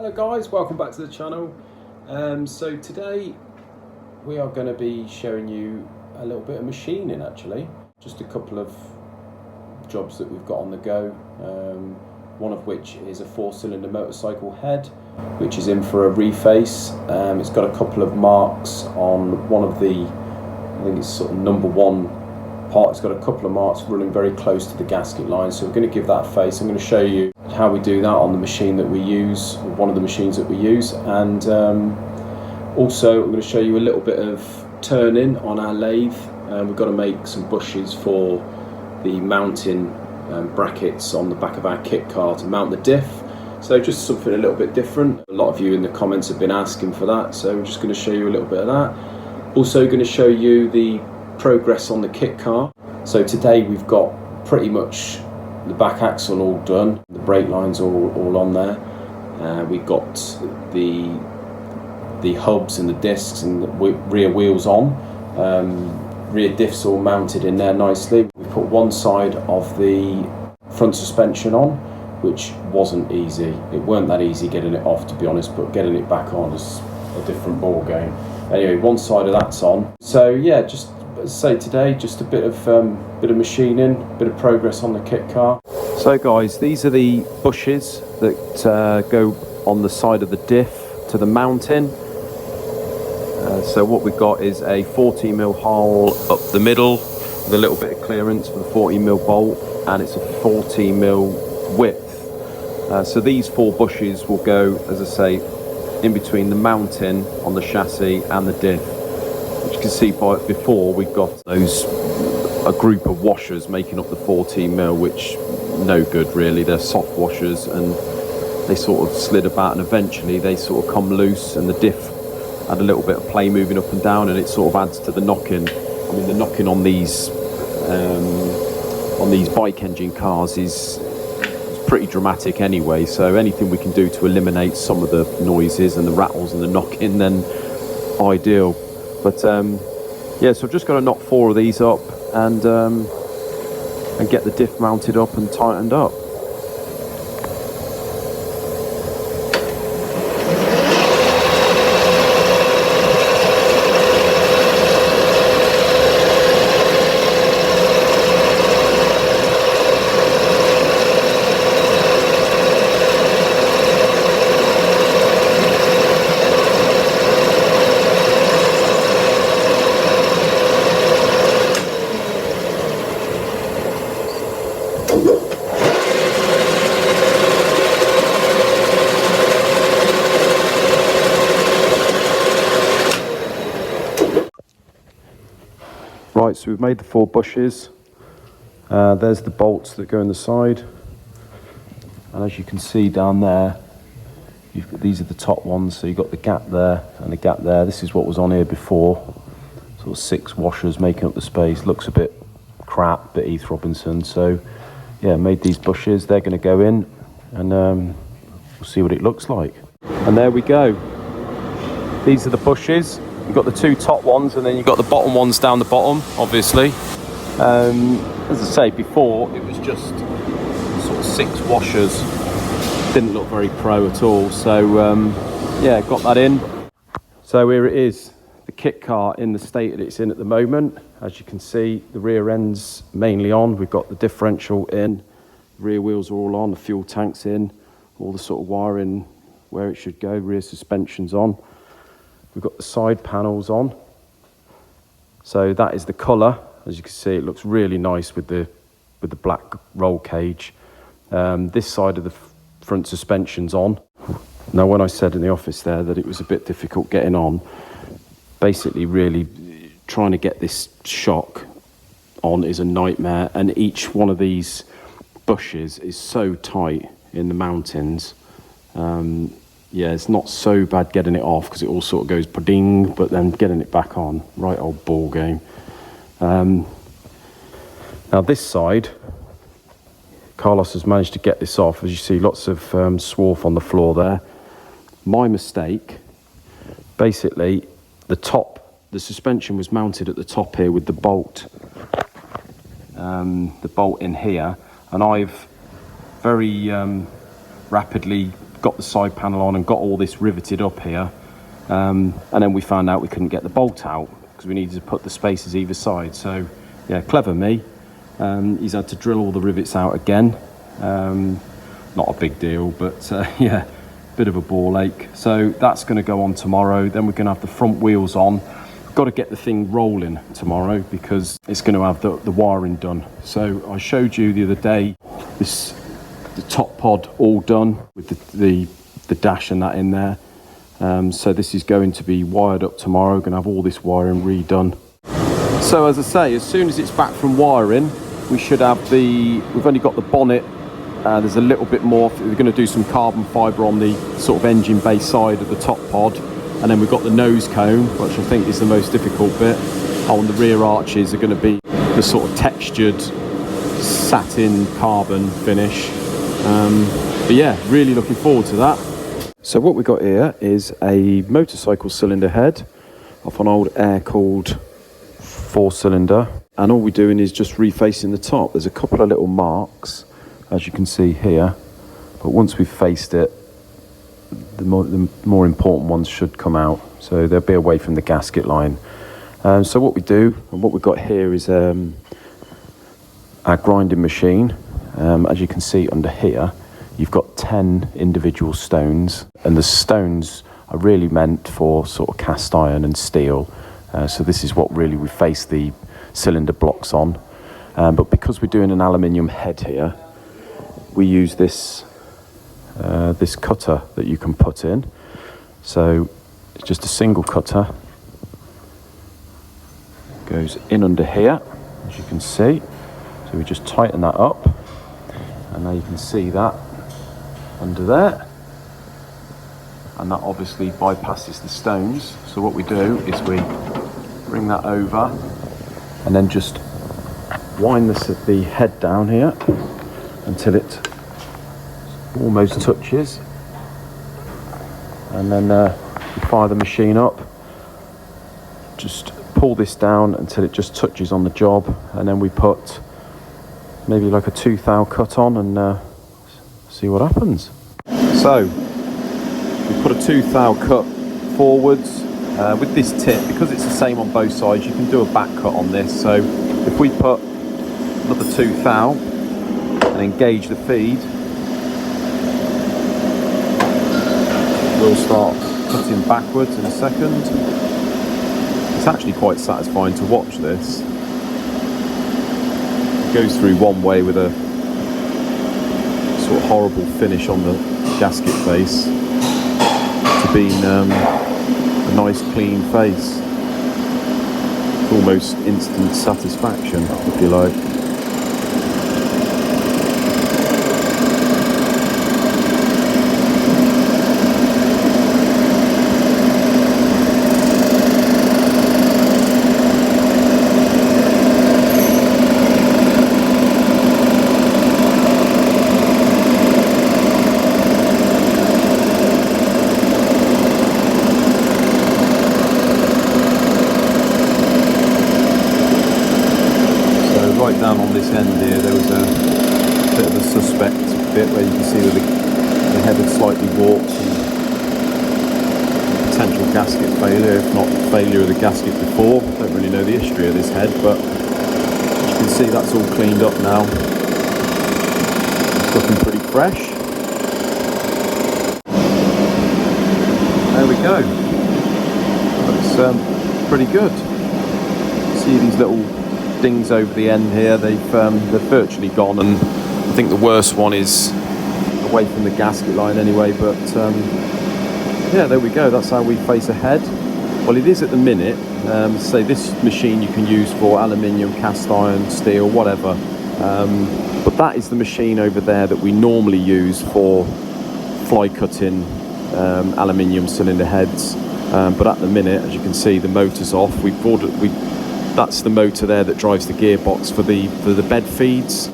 Hello guys, welcome back to the channel. So today we are going to be showing you a little bit of machining actually. Just a couple of jobs that we've got on the go. One of which is a 4-cylinder motorcycle head, which is in for a reface. It's got a couple of marks on one of the, I think it's sort of number one part. It's got a couple of marks running very close to the gasket line, so we're going to give that a face. I'm going to show you how we do that on the machine that we use, or one of the machines that we use, and also I'm going to show you a little bit of turning on our lathe. We've got to make some bushes for the mounting brackets on the back of our kit car to mount the diff, so just something a little bit different. A lot of you in the comments have been asking for that, so we're just going to show you a little bit of that. Also going to show you the progress on the kit car. So today we've got pretty much the back axle all done, the brake lines all on there. We've got the hubs and the discs and the rear wheels on. Rear diffs all mounted in there nicely. We put one side of the front suspension on, which wasn't easy. It weren't that easy getting it off, to be honest, but getting it back on is a different ball game. Anyway, one side of that's on. So yeah, just as I say, today just a bit of machining, bit of progress on the kit car. So guys, these are the bushes that go on the side of the diff to the mounting. So what we've got is a 14mm hole up the middle with a little bit of clearance for the 14mm bolt, and it's a 14mm width. So these 4 bushes will go, as I say, in between the mounting on the chassis and the diff. Which you can see before we've got a group of washers making up the 14mm, which no good really. They're soft washers and they sort of slid about, and eventually they sort of come loose, and the diff had a little bit of play moving up and down, and it sort of adds to the knocking. I mean, the knocking on these bike engine cars is pretty dramatic anyway, so anything we can do to eliminate some of the noises and the rattles and the knocking, then ideal. But yeah, so I've just got to knock 4 of these up and get the diff mounted up and tightened up. Right, so we've made the 4 bushes. There's the bolts that go in the side, and as you can see down there, these are the top ones. So you've got the gap there and the gap there. This is what was on here before, sort of 6 washers making up the space. Looks a bit crap, bit Heath Robinson. So yeah, made these bushes. They're going to go in, and we'll see what it looks like. And there we go. These are the bushes. You've got the 2 top ones, and then you've got the bottom ones down the bottom, obviously. As I say, before it was just sort of 6 washers. Didn't look very pro at all. So yeah, got that in. So here it is, the kit car in the state that it's in at the moment. As you can see, the rear end's mainly on. We've got the differential in, rear wheels are all on, the fuel tank's in, all the sort of wiring where it should go, rear suspension's on. We've got the side panels on. So that is the colour. As you can see, it looks really nice with the black roll cage. This side of the front suspension's on. Now, when I said in the office there that it was a bit difficult getting on, basically really trying to get this shock on is a nightmare, and each one of these bushes is so tight in the mountings. Yeah, it's not so bad getting it off because it all sort of goes pa-ding, but then getting it back on, right old ball game. Now this side, Carlos has managed to get this off. As you see, lots of swarf on the floor there. My mistake, basically, the suspension was mounted at the top here with the bolt in here, and I've very rapidly got the side panel on and got all this riveted up here. And then we found out we couldn't get the bolt out because we needed to put the spacers either side. So yeah, clever me. He's had to drill all the rivets out again. Not a big deal, but yeah, bit of a ball ache. So that's going to go on tomorrow. Then we're going to have the front wheels on. We've got to get the thing rolling tomorrow because it's going to have the wiring done. So I showed you the other day the top pod all done with the dash and that in there. So this is going to be wired up tomorrow. Going to have all this wiring redone. So as I say, as soon as it's back from wiring, we should have we've only got the bonnet. There's a little bit more. We're going to do some carbon fibre on the sort of engine bay side of the top pod. And then we've got the nose cone, which I think is the most difficult bit. On the rear arches are going to be the sort of textured satin carbon finish. But yeah, really looking forward to that. So what we've got here is a motorcycle cylinder head off an old air-cooled 4-cylinder. And all we're doing is just refacing the top. There's a couple of little marks, as you can see here. But once we've faced it, the more important ones should come out. So they'll be away from the gasket line. So what we do, and what we've got here is our grinding machine. As you can see under here, you've got 10 individual stones, and the stones are really meant for sort of cast iron and steel. So this is what really we face the cylinder blocks on. But because we're doing an aluminium head here, we use this cutter that you can put in. So it's just a single cutter, goes in under here, as you can see. So we just tighten that up, and now you can see that under there, and that obviously bypasses the stones. So what we do is we bring that over and then just wind the head down here until it almost touches, and then we fire the machine up. Just pull this down until it just touches on the job, and then we put maybe like a 2 thou cut on and see what happens. So we put a 2 thou cut forwards with this tip. Because it's the same on both sides, you can do a back cut on this. So if we put another 2 thou and engage the feed, we'll start cutting backwards in a second. It's actually quite satisfying to watch this. It goes through one way with a sort of horrible finish on the gasket face to being a nice clean face. It's almost instant satisfaction, if you like. Right down on this end here, there was a bit of a suspect bit where you can see that the head had slightly warped, and potential gasket failure, if not failure of the gasket before. Don't really know the history of this head, but as you can see, that's all cleaned up now. It's looking pretty fresh. There we go. Looks pretty good. See these little dings over the end here, they're virtually gone, and I think the worst one is away from the gasket line anyway, but yeah, there we go. That's how we face ahead. Well, it is at the minute. Say this machine you can use for aluminium, cast iron, steel, whatever, but that is the machine over there that we normally use for fly cutting aluminium cylinder heads. But at the minute, as you can see, the motor's off. That's the motor there that drives the gearbox for the bed feeds.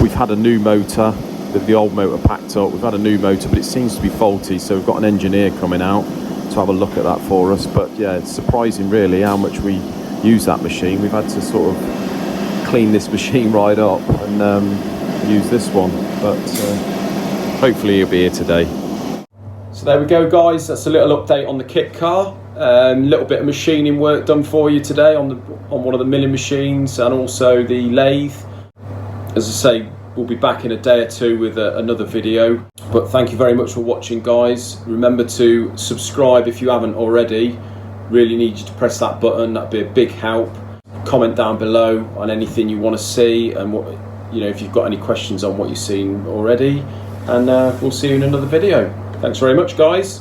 We've had a new motor, the old motor packed up. We've had a new motor, but it seems to be faulty, so we've got an engineer coming out to have a look at that for us. But yeah, it's surprising really how much we use that machine. We've had to sort of clean this machine right up and use this one, but hopefully he'll be here today. So there we go, guys. That's a little update on the kit car. A little bit of machining work done for you today on one of the milling machines and also the lathe. As I say, we'll be back in a day or two with another video. But thank you very much for watching, guys. Remember to subscribe if you haven't already. Really need you to press that button. That'd be a big help. Comment down below on anything you want to see and what, if you've got any questions on what you've seen already. And we'll see you in another video. Thanks very much, guys.